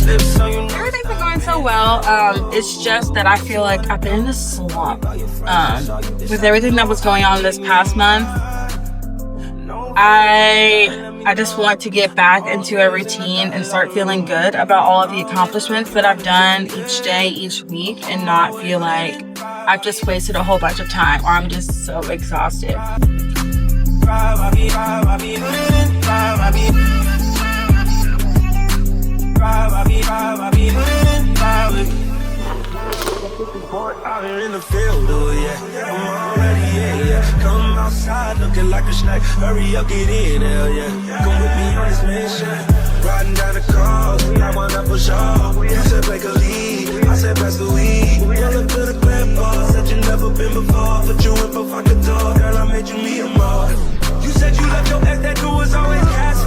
Everything's been going so well. It's just that I feel like I've been in a slump. With everything that was going on this past month, I just want to get back into a routine and start feeling good about all of the accomplishments that I've done each day, each week, and not feel like I've just wasted a whole bunch of time or I'm just so exhausted. Out here in the field, oh yeah, I'm already, yeah. Come outside looking like a snack. Hurry up, get in, hell yeah. Come with me on this mission. Riding down the coast, I wanna push off. You said take a lead, I said pass the weed. Pull up to the club bar, said you never been before. Put you in for fuck a dog, girl, I made you me a more. You said you left your ex, that dude was always gas.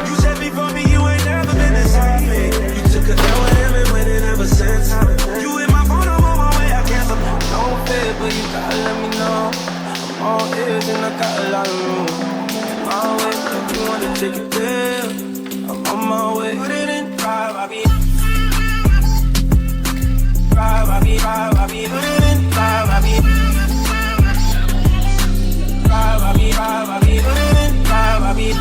You said before me, you ain't never been the same. You took a L with him and went in ever since. You in my phone, I'm on my way, I can't don't fit, but you gotta let me know. I'm all ears and I got a lot of room. My way, if you wanna take it there, I'm on my way. Put it in, drive, I be. Drive, I be, drive, I be. Put it in, drive, I be. Drive, I be, drive, I be. Put it in, drive, I be.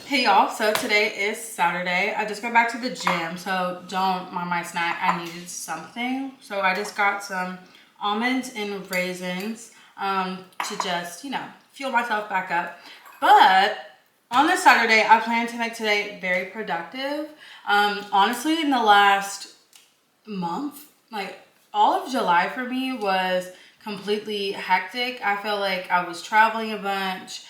Hey y'all, so today is Saturday. I just got back to the gym, so don't mind my snack. I needed something. So I just got some almonds and raisins to just, fuel myself back up. But on this Saturday, I plan to make today very productive. Honestly, in the last month, like all of July for me was completely hectic. I felt like I was traveling a bunch.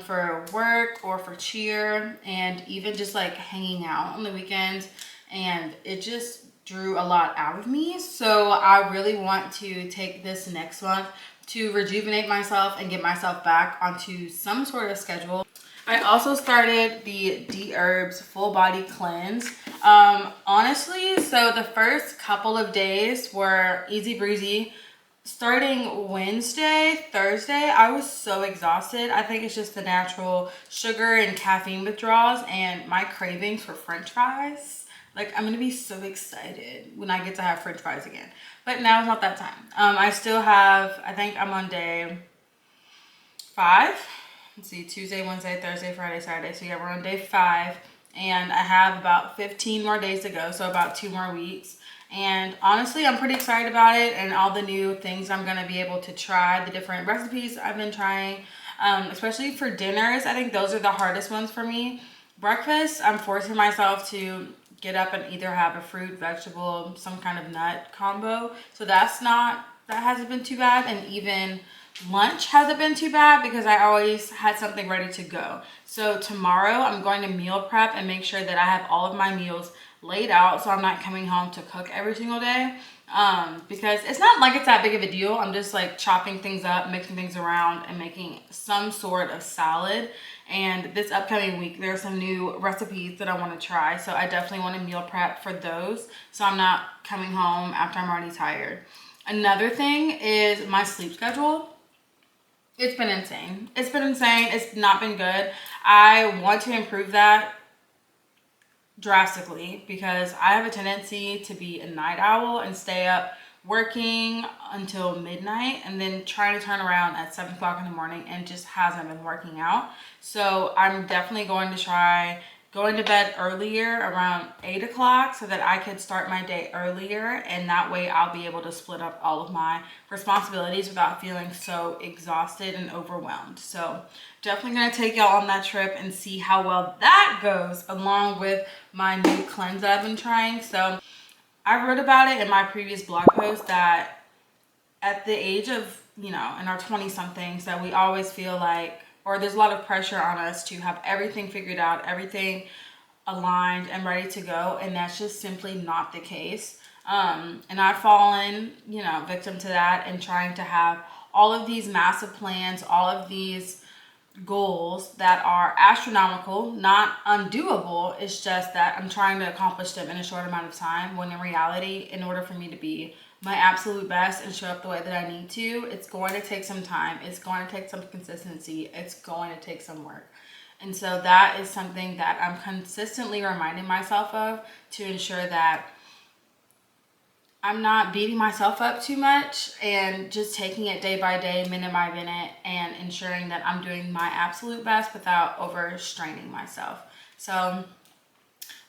For work or for cheer, and even just like hanging out on the weekends, and it just drew a lot out of me. So I really want to take this next month to rejuvenate myself and get myself back onto some sort of schedule. I also started the D-Herbs full body cleanse. Honestly, so the first couple of days were easy breezy. Starting Wednesday, Thursday, I was so exhausted. I think it's just the natural sugar and caffeine withdrawals and my cravings for French fries. Like, I'm gonna be so excited when I get to have French fries again. But now is not that time. I still have, I think I'm on day 5. Let's see, Tuesday, Wednesday, Thursday, Friday, Saturday. So yeah, we're on day 5. And I have about 15 more days to go, so about 2 more weeks. And honestly, I'm pretty excited about it and all the new things I'm going to be able to try, the different recipes I've been trying, especially for dinners. I think those are the hardest ones for me. Breakfast, I'm forcing myself to get up and either have a fruit, vegetable, some kind of nut combo. So that hasn't been too bad. And even lunch hasn't been too bad because I always had something ready to go. So tomorrow I'm going to meal prep and make sure that I have all of my meals laid out so I'm not coming home to cook every single day, because it's not like it's that big of a deal. I'm just like chopping things up, mixing things around, and making some sort of salad. And this upcoming week there are some new recipes that I want to try, so I definitely want to meal prep for those so I'm not coming home after I'm already tired. Another thing is my sleep schedule. It's been insane. It's not been good. I want to improve that drastically because I have a tendency to be a night owl and stay up working until midnight and then trying to turn around at 7 o'clock in the morning, and just hasn't been working out. So I'm definitely going to try going to bed earlier, around 8 o'clock, so that I could start my day earlier, and that way I'll be able to split up all of my responsibilities without feeling so exhausted and overwhelmed. So definitely going to take y'all on that trip and see how well that goes, along with my new cleanse that I've been trying. So I wrote about it in my previous blog post that at the age of, in our 20-somethings, that we always feel like, or there's a lot of pressure on us to have everything figured out, everything aligned and ready to go. And that's just simply not the case. And I've fallen, victim to that, and trying to have all of these massive plans, all of these goals that are astronomical, not undoable. It's just that I'm trying to accomplish them in a short amount of time, when in reality, in order for me to be my absolute best and show up the way that I need to, it's going to take some time. It's going to take some consistency. It's going to take some work. And so that is something that I'm consistently reminding myself of to ensure that I'm not beating myself up too much and just taking it day by day, minute by minute, and ensuring that I'm doing my absolute best without overstraining myself. So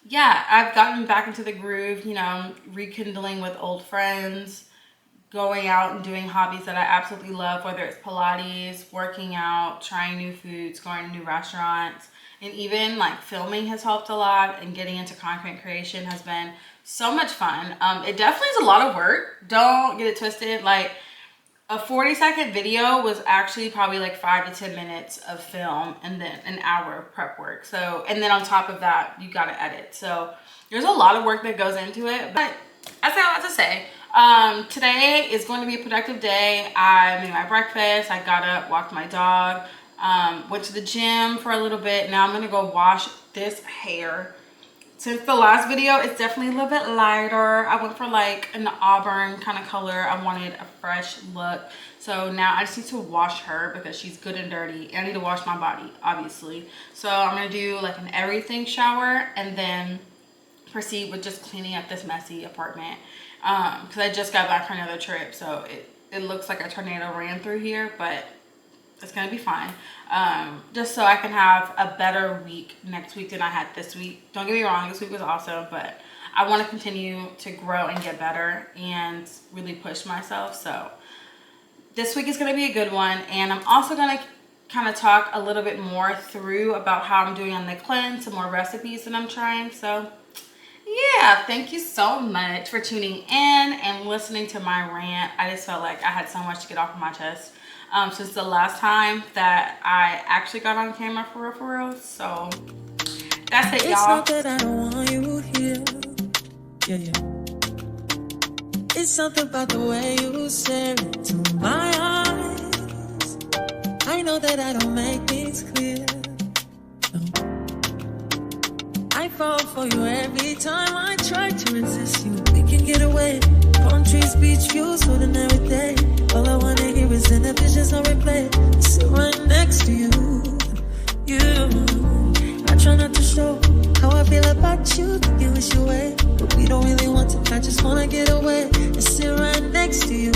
yeah, I've gotten back into the groove, you know, rekindling with old friends, going out and doing hobbies that I absolutely love, whether it's Pilates, working out, trying new foods, going to new restaurants, and even like filming has helped a lot, and getting into content creation has been so much fun. It definitely is a lot of work. Don't get it twisted. Like a 40-second video was actually probably like 5 to 10 minutes of film and then an hour of prep work. So, and then on top of that, you got to edit. So there's a lot of work that goes into it. But as I have to say, today is going to be a productive day. I made my breakfast. I got up, walked my dog, went to the gym for a little bit. Now I'm going to go wash this hair. Since the last video, it's definitely a little bit lighter. I went for like an auburn kind of color. I wanted a fresh look. So now I just need to wash her because she's good and dirty. And I need to wash my body, obviously. So I'm going to do like an everything shower and then proceed with just cleaning up this messy apartment. Because I just got back from another trip. So it looks like a tornado ran through here, but it's gonna be fine. Just so I can have a better week next week than I had this week. Don't get me wrong, this week was awesome, but I want to continue to grow and get better and really push myself. So this week is gonna be a good one, and I'm also gonna kind of talk a little bit more through about how I'm doing on the cleanse, some more recipes that I'm trying. So yeah, thank you so much for tuning in and listening to my rant. I just felt like I had so much to get off of my chest since the last time that I actually got on camera for real. So that's it, y'all. It's not that I don't want you here. Yeah. It's something about the way you stare into my eyes. I know that I don't make things clear. No. I fall for you every time I try to resist you. We can get away. Palm trees, beach views, holding every day. All I wanna hear is in the visions on replay. I sit right next to you. I try not to show how I feel about you. You wish you away, but we don't really want to. I just wanna get away and sit right next to you.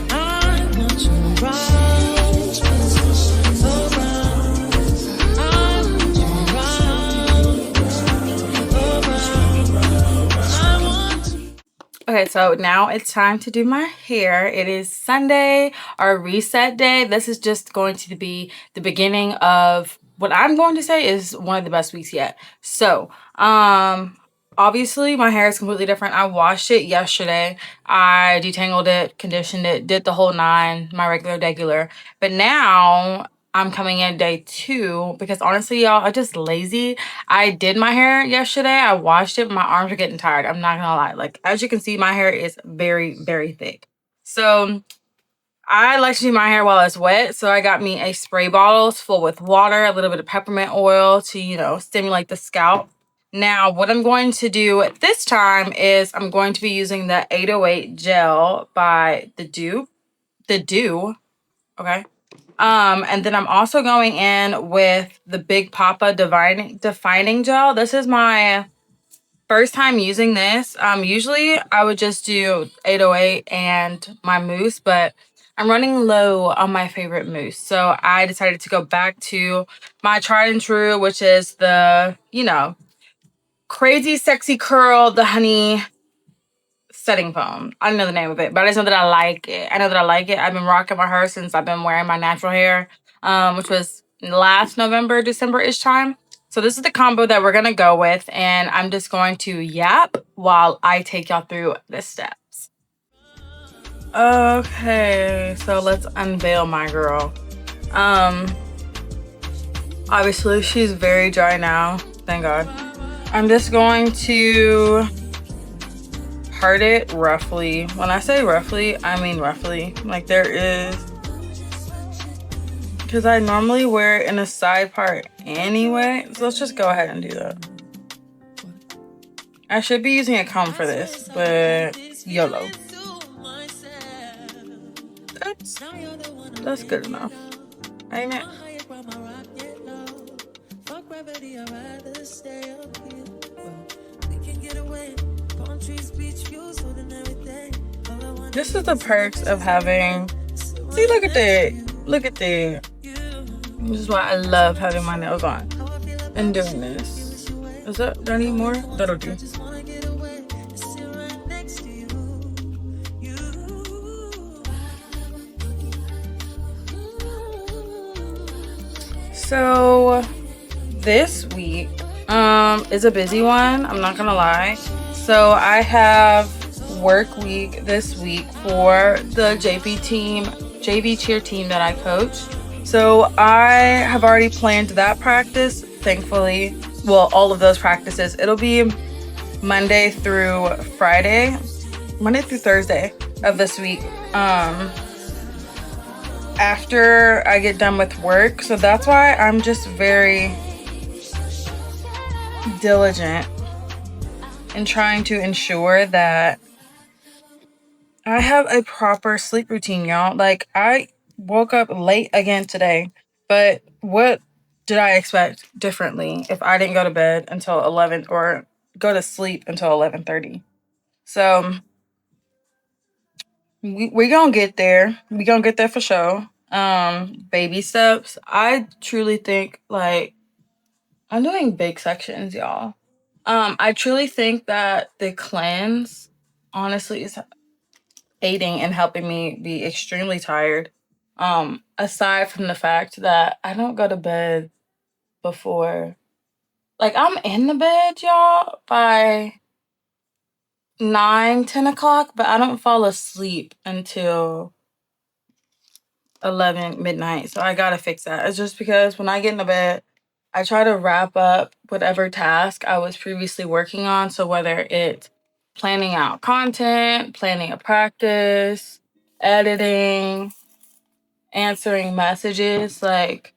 I want you around. Okay, so now it's time to do my hair. It is Sunday, our reset day. This is just going to be the beginning of what I'm going to say is one of the best weeks yet. So, obviously my hair is completely different. I washed it yesterday. I detangled it, conditioned it, did the whole 9, my regular. But now I'm coming in day 2 because honestly, y'all, I'm just lazy. I did my hair yesterday. I washed it. My arms are getting tired. I'm not gonna lie. Like, as you can see, my hair is very, very thick. So I like to do my hair while it's wet. So I got me a spray bottle full with water, a little bit of peppermint oil to, you know, stimulate the scalp. Now, what I'm going to do at this time is I'm going to be using the 808 gel by The Dew. Okay. And then I'm also going in with the Big Papa defining gel. This is my first time using this. Usually I would just do 808 and my mousse, but I'm running low on my favorite mousse. So I decided to go back to my tried and true, which is the, you know, Crazy Sexy Curl, the honey setting foam. I don't know the name of it, but I just know that I like it. I've been rocking my hair since I've been wearing my natural hair, which was last November, December-ish time. So this is the combo that we're gonna go with, and I'm just going to yap while I take y'all through the steps. Okay, so let's unveil my girl. Obviously she's very dry now, thank God. I'm just going to part it roughly. When I say roughly, I mean roughly. Like there is, because I normally wear it in a side part anyway. So let's just go ahead and do that. I should be using a comb for this, but YOLO. That's good enough. Ain't it? This is the perks of having. See, look at that. Look at that. This is why I love having my nails on and doing this. Is that, do I need more? That'll do. So this week is a busy one, I'm not gonna lie. So I have work week this week for the JV cheer team that I coach. So I have already planned that practice, thankfully. Well, all of those practices. It'll be Monday through Thursday of this week. After I get done with work. So that's why I'm just very diligent in trying to ensure that I have a proper sleep routine, y'all. Like, I woke up late again today, but what did I expect differently if I didn't go to bed until 11 or go to sleep until 11:30? So we gonna get there. We gonna get there for sure. Baby steps. I truly think, like, I'm doing big sections, y'all. I truly think that the cleanse honestly is aiding and helping me be extremely tired. Aside from the fact that I don't go to bed before, like, I'm in the bed, y'all, by 9, 10 o'clock, but I don't fall asleep until 11 midnight. So I gotta fix that. It's just because when I get in the bed, I try to wrap up whatever task I was previously working on. So whether it's planning out content, planning a practice, editing, answering messages, like,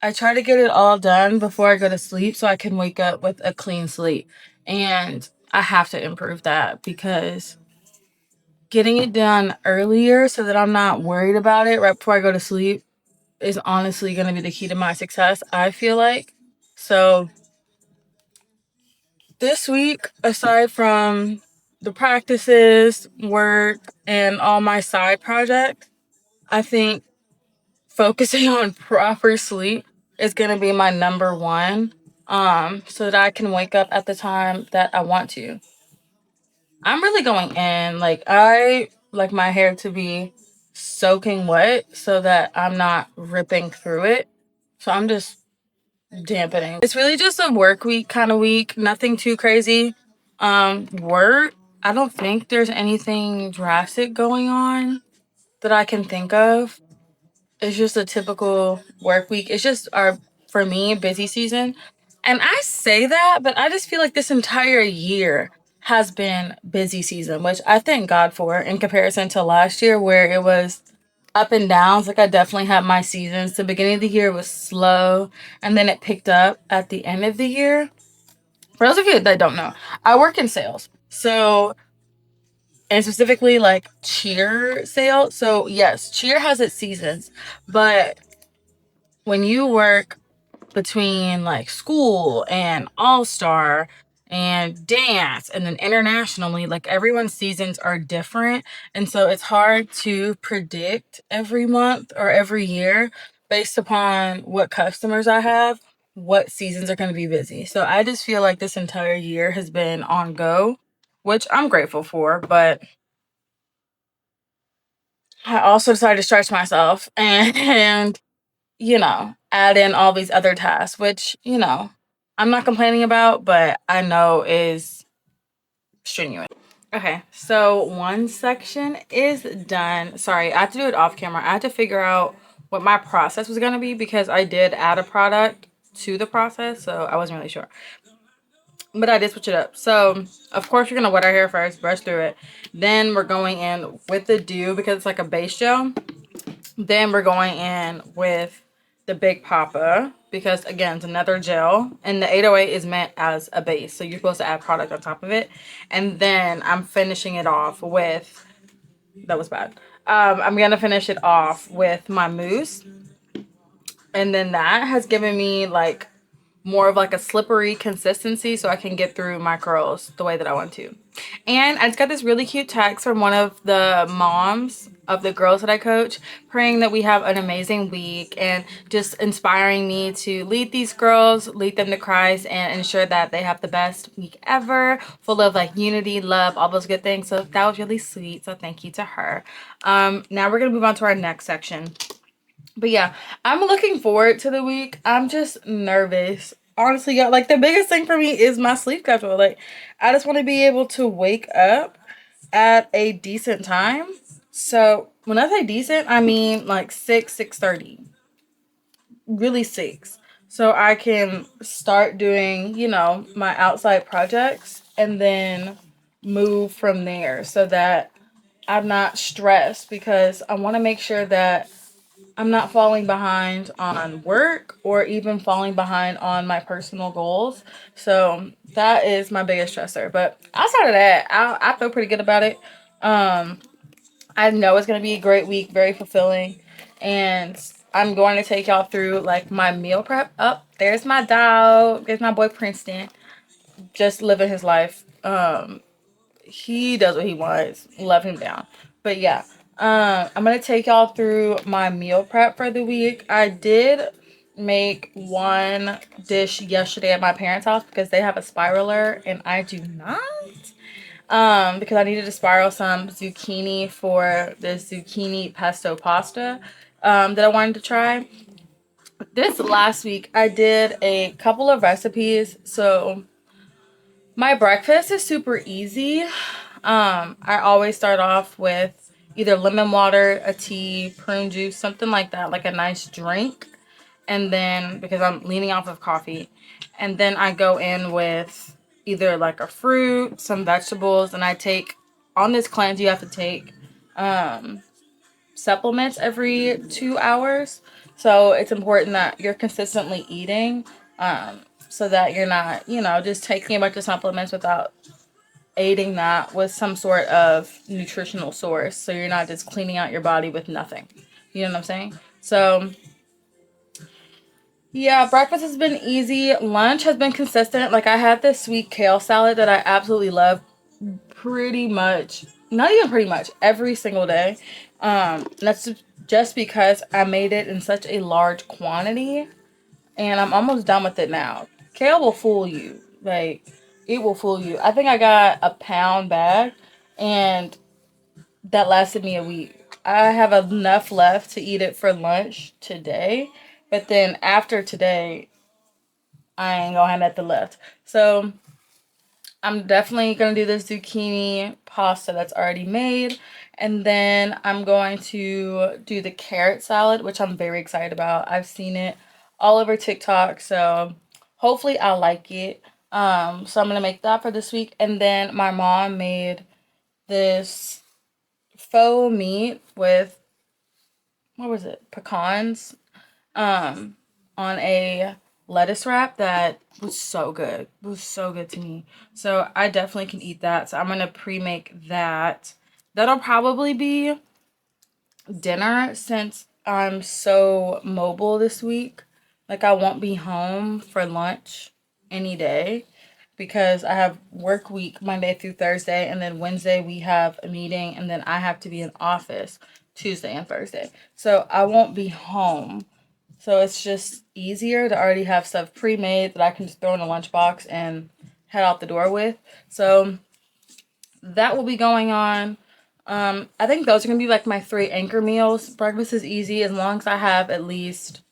I try to get it all done before I go to sleep so I can wake up with a clean sleep. And I have to improve that because getting it done earlier so that I'm not worried about it right before I go to sleep is honestly going to be the key to my success, I feel like. So this week, aside from the practices, work, and all my side projects, I think focusing on proper sleep is going to be my number one, so that I can wake up at the time that I want to. I'm really going in. Like, I like my hair to be soaking wet so that I'm not ripping through it. So I'm just dampening. It's really just a work week kind of week. Nothing too crazy. Work, I don't think there's anything drastic going on that I can think of. It's just a typical work week. It's just our, for me, busy season. And I say that, but I just feel like this entire year has been busy season, which I thank God for in comparison to last year where it was up and downs. Like, I definitely had my seasons. The beginning of the year was slow, and then it picked up at the end of the year. For those of you that don't know, I work in sales. So, and specifically like cheer sales. So yes, cheer has its seasons, but when you work between like school and all-star and dance and then internationally, like, everyone's seasons are different, and so it's hard to predict every month or every year based upon what customers I have, what seasons are going to be busy. So I just feel like this entire year has been on go, which I'm grateful for, but I also decided to stretch myself and add in all these other tasks, which, I'm not complaining about, but I know is strenuous. Okay, so one section is done. Sorry, I have to do it off camera. I had to figure out what my process was going to be because I did add a product to the process, so I wasn't really sure. But I did switch it up. So, of course, you're going to wet our hair first, brush through it. Then we're going in with the dew because it's like a base gel. Then we're going in with the Big Papa. because again, it's another gel, and the 808 is meant as a base, so you're supposed to add product on top of it. And then I'm finishing it off with, that was bad. I'm gonna finish it off with my mousse, and then that has given me like more of like a slippery consistency so I can get through my curls the way that I want to. And I just got this really cute text from one of the moms of the girls that I coach, praying that we have an amazing week and just inspiring me to lead these girls, lead them to Christ, and ensure that they have the best week ever, full of like unity, love, all those good things. So that was really sweet. So thank you to her. Now we're gonna move on to our next section. But yeah, I'm looking forward to the week. I'm just nervous. Honestly, y'all, like the biggest thing for me is my sleep schedule. Like, I just want to be able to wake up at a decent time. So when I say decent, I mean like 6:30. Really 6. So I can start doing, my outside projects and then move from there so that I'm not stressed, because I want to make sure that I'm not falling behind on work or even falling behind on my personal goals. So that is my biggest stressor. But outside of that, I feel pretty good about it. I know it's going to be a great week, very fulfilling. And I'm going to take y'all through like my meal prep. Up there's my dog. There's my boy Princeton, just living his life. He does what he wants. Love him down. But yeah, I'm gonna take y'all through my meal prep for the week. I did make one dish yesterday at my parents' house because they have a spiraler and I do not. Because I needed to spiral some zucchini for the zucchini pesto pasta that I wanted to try. This last week I did a couple of recipes. So my breakfast is super easy. I always start off with either lemon water, a tea, prune juice, something like that, like a nice drink. And then, because I'm leaning off of coffee, and then I go in with either like a fruit, some vegetables, and I take, on this cleanse, you have to take supplements every 2 hours. So it's important that you're consistently eating, so that you're not, just taking a bunch of supplements without aiding that with some sort of nutritional source. So you're not just cleaning out your body with nothing. You know what I'm saying? So yeah, breakfast has been easy. Lunch has been consistent. Like I had this sweet kale salad that I absolutely love pretty much, not even pretty much, every single day. That's just because I made it in such a large quantity and I'm almost done with it now. Kale will fool you. Like, it will fool you. I think I got a pound bag and that lasted me a week. I have enough left to eat it for lunch today, but then after today, I ain't gonna have nothing left. So I'm definitely gonna do this zucchini pasta that's already made, and then I'm going to do the carrot salad, which I'm very excited about. I've seen it all over TikTok, so hopefully I like it. So I'm gonna make that for this week, and then my mom made this faux meat with, what was it, pecans, on a lettuce wrap that was so good. It was so good to me. So I definitely can eat that. So I'm gonna pre-make that. That'll probably be dinner since I'm so mobile this week. Like I won't be home for lunch any day because I have work week Monday through Thursday, and then Wednesday we have a meeting, and then I have to be in office Tuesday and Thursday. So I won't be home. So it's just easier to already have stuff pre-made that I can just throw in a lunchbox and head out the door with. So that will be going on. I think those are going to be like my 3 anchor meals. Breakfast is easy as long as I have at least,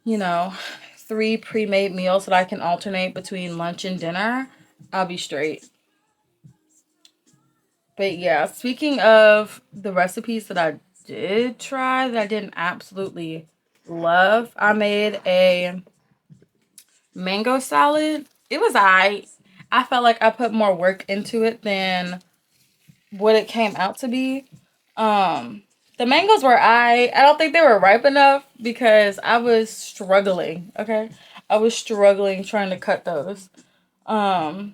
3 pre-made meals that I can alternate between lunch and dinner. I'll be straight. But yeah, speaking of the recipes that I did try that I didn't absolutely love, I made a mango salad. It was I felt like I put more work into it than what it came out to be. The The mangoes were I don't think they were ripe enough because I was struggling. Okay, I was struggling trying to cut those. Um,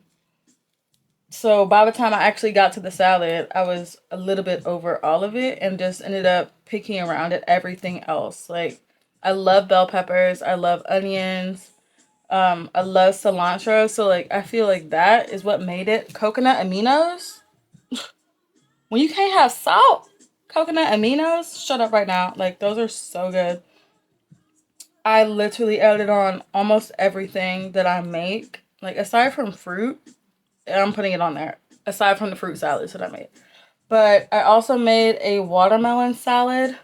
so by the time I actually got to the salad, I was a little bit over all of it and just ended up picking around at everything else. Like I love bell peppers, I love onions, I love cilantro. So like I feel like that is what made it. Coconut aminos. When you can't have salt, coconut aminos, shut up right now. Like those are so good. I literally added on almost everything that I make. Like aside from fruit, I'm putting it on there. Aside from the fruit salads that I made. But I also made a watermelon salad.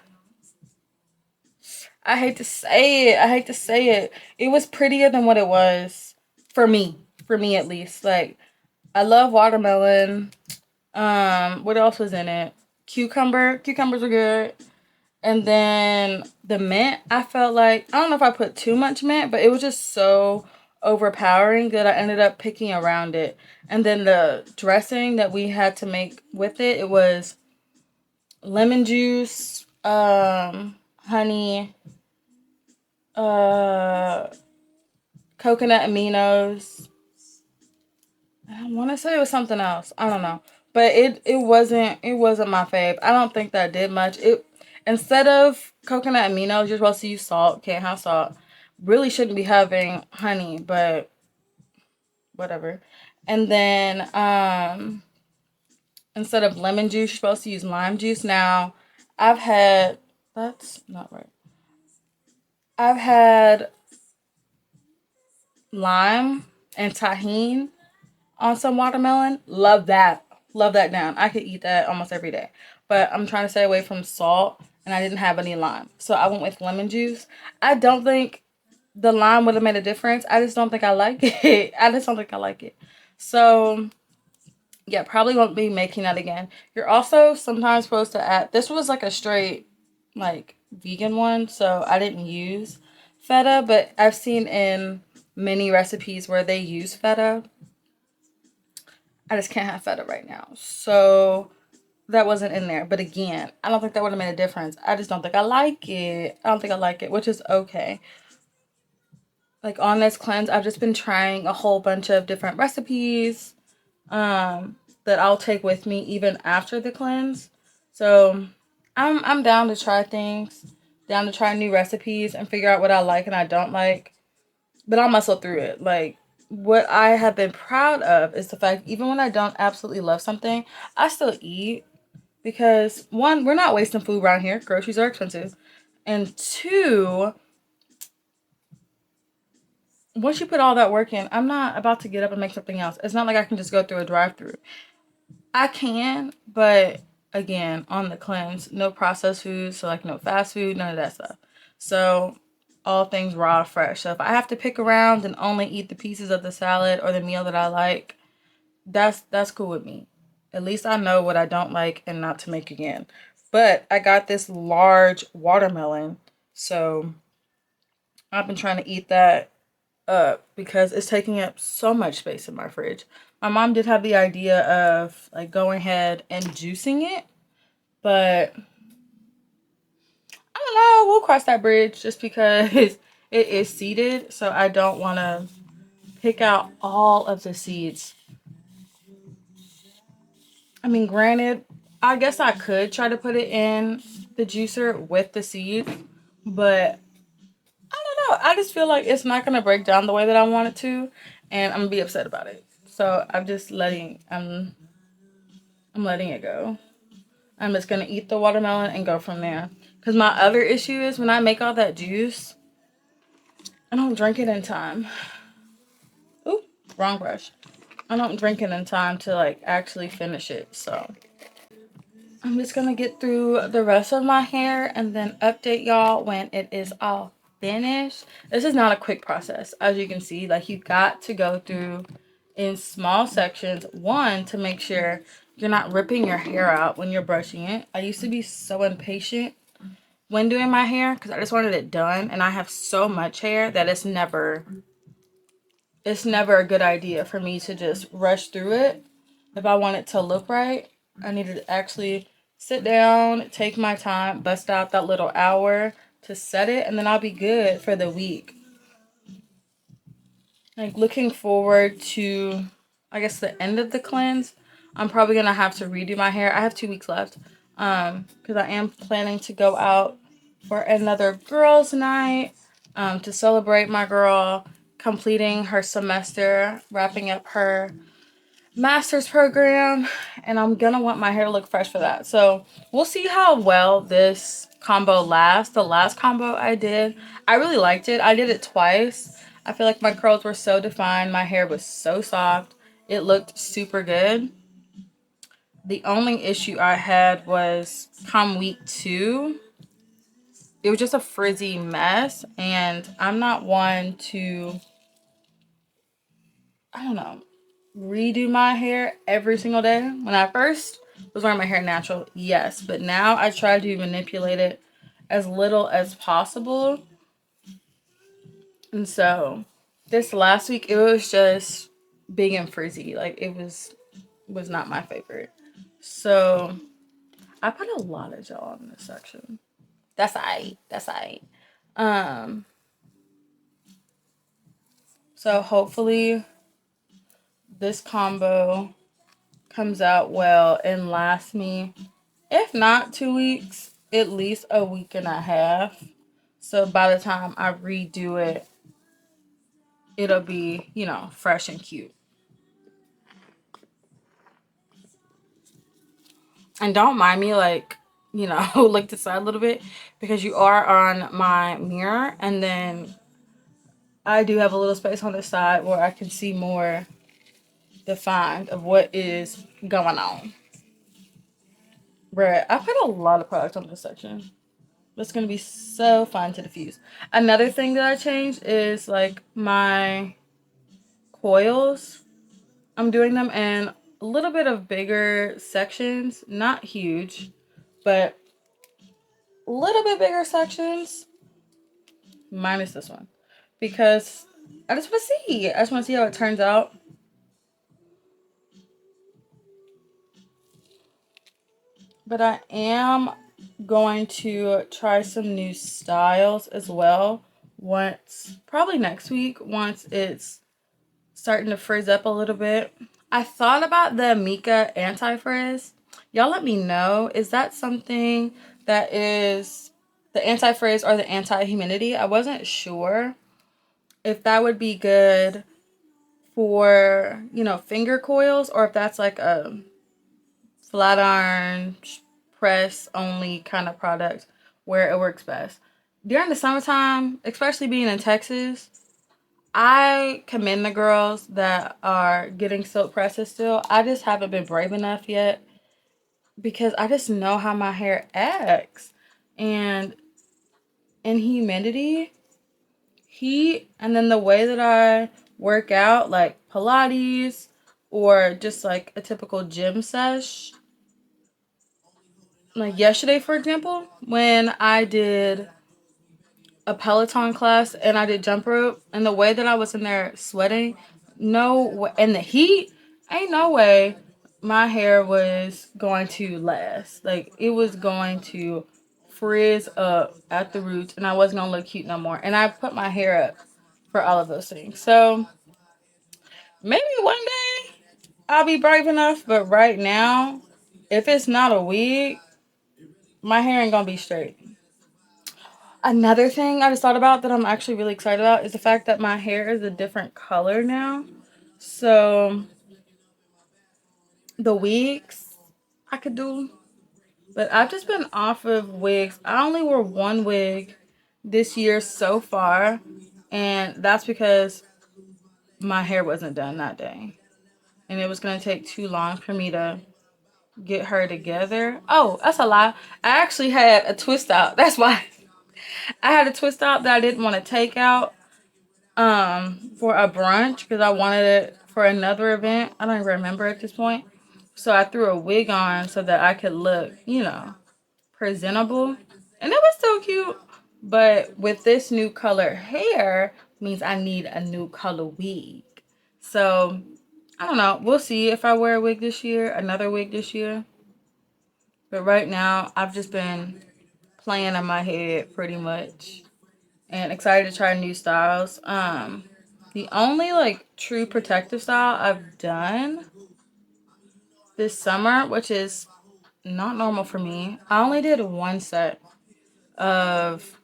I hate to say it. I hate to say it. It was prettier than what it was for me. For me at least. Like I love watermelon. What else was in it? Cucumber. Cucumbers are good. And then the mint, I felt like, I don't know if I put too much mint, but it was just so overpowering that I ended up picking around it. And then the dressing that we had to make with it, it was lemon juice, honey, uh, coconut aminos. I want to say it was something else. I don't know. But it wasn't my fave. I don't think that did much. It instead of coconut aminos, you're supposed to use salt. Can't have salt. Really shouldn't be having honey, but whatever. And then instead of lemon juice, you're supposed to use lime juice. Now, I've had that's not right. I've had lime and tahini on some watermelon. Love that. Love that down. I could eat that almost every day. But I'm trying to stay away from salt and I didn't have any lime. So I went with lemon juice. I don't think the lime would have made a difference. I just don't think I like it. I just don't think I like it. So yeah, probably won't be making that again. You're also sometimes supposed to add, this was like a straight like vegan one, so I didn't use feta, but I've seen in many recipes where they use feta. I just can't have feta right now. So that wasn't in there. But again, I don't think that would have made a difference. I just don't think I like it. I don't think I like it, which is okay. Like on this cleanse, I've just been trying a whole bunch of different recipes that I'll take with me even after the cleanse. So I'm down to try things, down to try new recipes and figure out what I like and I don't like. But I'll muscle through it. Like what I have been proud of is the fact even when I don't absolutely love something, I still eat because one, we're not wasting food around here. Groceries are expensive. And two, once you put all that work in, I'm not about to get up and make something else. It's not like I can just go through a drive-through. I can, but again, on the cleanse, no processed food, so like no fast food, none of that stuff. So all things raw, fresh. So if I have to pick around and only eat the pieces of the salad or the meal that I like, that's cool with me. At least I know what I don't like and not to make again. But I got this large watermelon, so I've been trying to eat that up because it's taking up so much space in my fridge. My mom did have the idea of like going ahead and juicing it, but I don't know. We'll cross that bridge just because it is seeded, so I don't want to pick out all of the seeds. I mean, granted, I guess I could try to put it in the juicer with the seeds, but I don't know. I just feel like it's not gonna break down the way that I want it to, and I'm gonna be upset about it. So I'm letting it go. I'm just gonna eat the watermelon and go from there. Cause my other issue is when I make all that juice, I don't drink it in time. Ooh, wrong brush. I don't drink it in time to like actually finish it. So I'm just gonna get through the rest of my hair and then update y'all when it is all finished. This is not a quick process. As you can see, like you got to go through in small sections. One, to make sure you're not ripping your hair out when you're brushing it. I used to be so impatient when doing my hair because I just wanted it done. And I have so much hair that it's never a good idea for me to just rush through it. If I want it to look right, I need to actually sit down, take my time, bust out that little hour to set it, and then I'll be good for the week. Like looking forward to, I guess, the end of the cleanse. I'm probably gonna have to redo my hair. I have 2 weeks left, because I am planning to go out for another girls' night, to celebrate my girl completing her semester, wrapping up her master's program, and I'm gonna want my hair to look fresh for that. So we'll see how well this combo lasts. The last combo I did, I really liked it. I did it twice. I feel like my curls were so defined. My hair was so soft. It looked super good. The only issue I had was come week 2, it was just a frizzy mess, and I'm not one to, I don't know, redo my hair every single day. When I first was wearing my hair natural, yes, but now I try to manipulate it as little as possible. And so this last week it was just big and frizzy. Like it was not my favorite. So I put a lot of gel on this section. That's aight. That's aight. Um so hopefully this combo comes out well and lasts me, if not 2 weeks, at least a week and a half. So by the time I redo it, it'll be, fresh and cute. And don't mind me, like, look to the side a little bit because you are on my mirror. And then I do have a little space on the side where I can see more defined of what is going on. Bruh, I put a lot of product on this section. It's gonna be so fun to diffuse. Another thing that I changed is like my coils. I'm doing them in a little bit of bigger sections, not huge, but a little bit bigger sections, minus this one, because I just want to see. I just want to see how it turns out. But I am going to try some new styles as well once, probably next week, once it's starting to frizz up a little bit. I thought about the Mika anti-frizz. Y'all let me know. Is that something that is the anti-frizz or the anti-humidity? I wasn't sure if that would be good for, finger coils, or if that's like a flat iron press only kind of product where it works best. During the summertime, especially being in Texas, I commend the girls that are getting silk presses still. I just haven't been brave enough yet because I just know how my hair acts. And in humidity, heat, and then the way that I work out, like Pilates or just like a typical gym sesh. Like yesterday, for example, when I did a Peloton class and I did jump rope, and the way that I was in there sweating, no way, and the heat, ain't no way my hair was going to last. Like it was going to frizz up at the roots, and I wasn't gonna look cute no more. And I put my hair up for all of those things. So maybe one day I'll be brave enough, but right now, if it's not a wig, my hair ain't gonna be straight. Another thing I just thought about that I'm actually really excited about is the fact that my hair is a different color now. So the wigs I could do, but I've just been off of wigs. I only wore one wig this year so far, and that's because my hair wasn't done that day. And it was going to take too long for me to get her together. Oh, that's a lie. I actually had a twist out. That's why I had a twist out that I didn't want to take out for a brunch because I wanted it for another event. I don't even remember at this point. So I threw a wig on so that I could look, presentable. And it was still cute. But with this new color hair means I need a new color wig. So I don't know. We'll see if I wear a wig this year, another wig this year. But right now, I've just been playing in my head pretty much and excited to try new styles. The only like true protective style I've done this summer, which is not normal for me, I only did one set of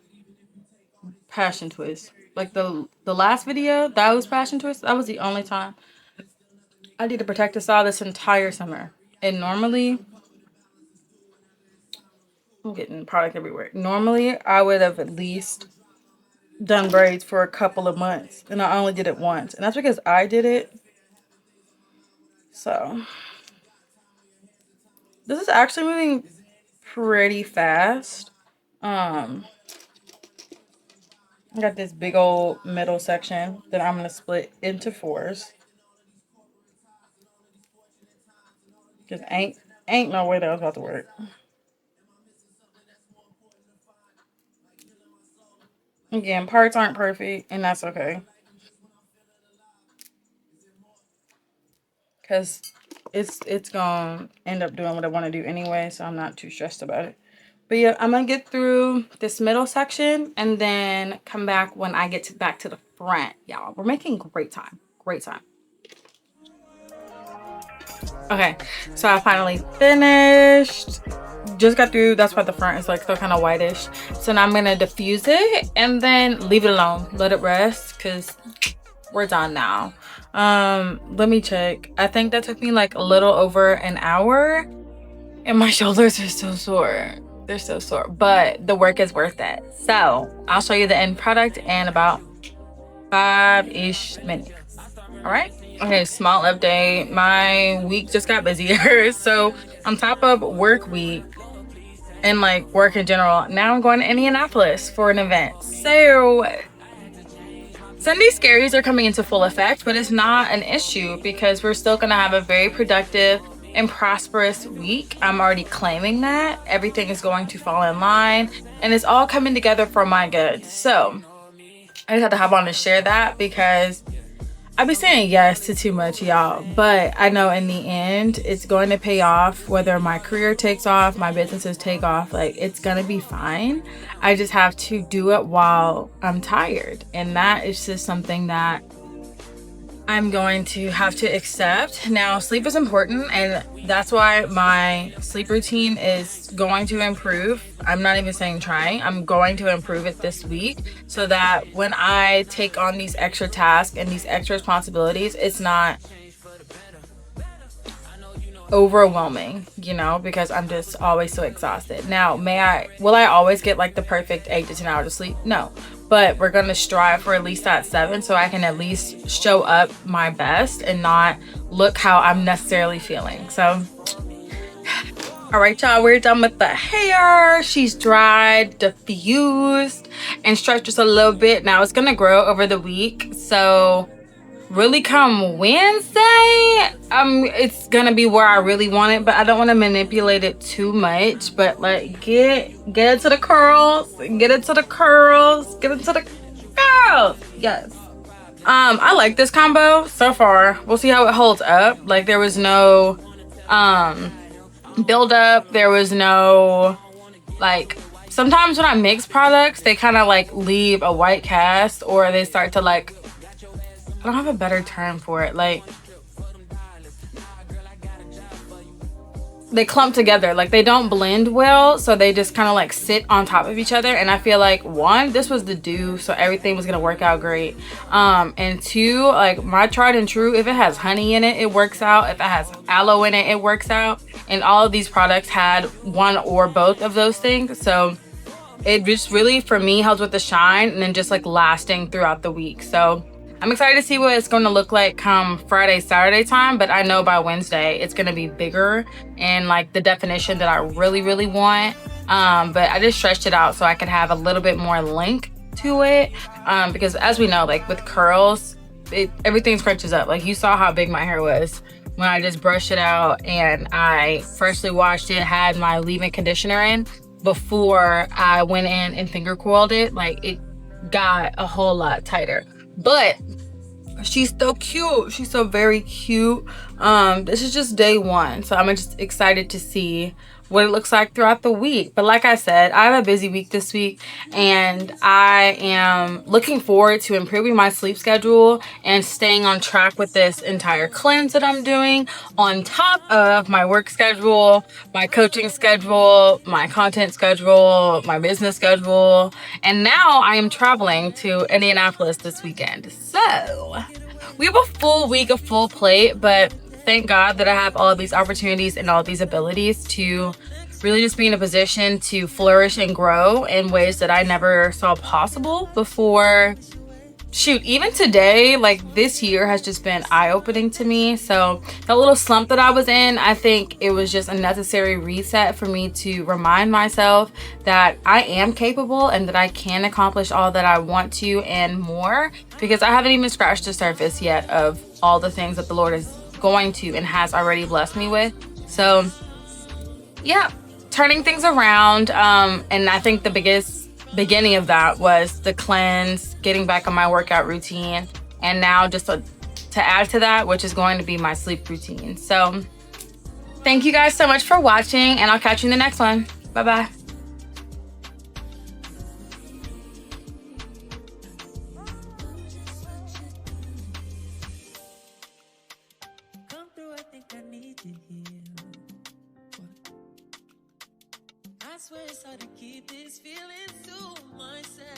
passion twist. Like the last video that was passion twist, that was the only time I did a protective style this entire summer. And normally, I'm getting product everywhere. Normally, I would have at least done braids for a couple of months, and I only did it once, and that's because I did it. So this is actually moving pretty fast. I got this big old middle section that I'm gonna split into fours, because ain't no way that was about to work. Again, parts aren't perfect, and that's okay, because it's gonna end up doing what I want to do anyway, so I'm not too stressed about it. But yeah, I'm gonna get through this middle section and then come back when I get back to the front. Y'all, we're making great time. Great time. Okay, so I finally finished. Just got through. That's why the front is like still kind of whitish. So now I'm gonna diffuse it and then leave it alone. Let it rest because we're done now. Let me check. I think that took me like a little over an hour, and my shoulders are so sore. They're so sore, but the work is worth it. So I'll show you the end product in about 5-ish minutes. All right. Okay, small update. My week just got busier. So on top of work week and like work in general, now I'm going to Indianapolis for an event. So Sunday scaries are coming into full effect, but it's not an issue because we're still going to have a very productive and prosperous week. I'm already claiming that. Everything is going to fall in line and it's all coming together for my good. So I just had to hop on and share that because I be saying yes to too much, y'all, but I know in the end it's going to pay off. Whether my career takes off, my businesses take off, like it's gonna be fine. I just have to do it while I'm tired, and that is just something that I'm going to have to accept. Now, sleep is important, and that's why my sleep routine is going to improve. I'm not even saying trying. I'm going to improve it this week so that when I take on these extra tasks and these extra responsibilities, it's not overwhelming, you know, because I'm just always so exhausted. Now, will I always get like the perfect 8 to 10 hours of sleep? No, but we're gonna strive for at least that 7 so I can at least show up my best and not look how I'm necessarily feeling. So all right, y'all, we're done with the hair. She's dried, diffused, and stretched just a little bit. Now it's gonna grow over the week, so really come Wednesday, it's gonna be where I really want it, but I don't want to manipulate it too much. But like get it to the curls, get it to the curls, get it to the curls. Yes. I like this combo so far. We'll see how it holds up. Like there was no build up, there was no like, sometimes when I mix products they kind of like leave a white cast, or they start to like, I don't have a better term for it, like they clump together, like they don't blend well, so they just kind of like sit on top of each other. And I feel like one, this was the dew, so everything was gonna work out great, and two, like my tried and true, if it has honey in it, it works out. If it has aloe in it, it works out. And all of these products had one or both of those things, so it just really for me helps with the shine and then just like lasting throughout the week. So I'm excited to see what it's going to look like come Friday, Saturday time, but I know by Wednesday it's going to be bigger and like the definition that I really, really want. But I just stretched it out so I could have a little bit more length to it, because as we know, like with curls, everything scrunches up. Like you saw how big my hair was when I just brushed it out and I freshly washed it, had my leave-in conditioner in before I went in and finger coiled it. Like it got a whole lot tighter. But she's so cute. She's so very cute. This is just day one, so I'm just excited to see what it looks like throughout the week. But like I said, I have a busy week this week, and I am looking forward to improving my sleep schedule and staying on track with this entire cleanse that I'm doing, on top of my work schedule, my coaching schedule, my content schedule, my business schedule, and now I am traveling to Indianapolis this weekend. So we have a full week, a full plate, but thank God that I have all of these opportunities and all of these abilities to really just be in a position to flourish and grow in ways that I never saw possible before. Shoot, even today, like this year has just been eye-opening to me. So that little slump that I was in, I think it was just a necessary reset for me to remind myself that I am capable and that I can accomplish all that I want to and more, because I haven't even scratched the surface yet of all the things that the Lord is going to and has already blessed me with. So yeah, turning things around. And I think the biggest beginning of that was the cleanse, getting back on my workout routine, and now just to add to that, which is going to be my sleep routine. So thank you guys so much for watching, and I'll catch you in the next one. Bye-bye. Come through, I think I need you here. I swear it's hard to keep this feeling to myself.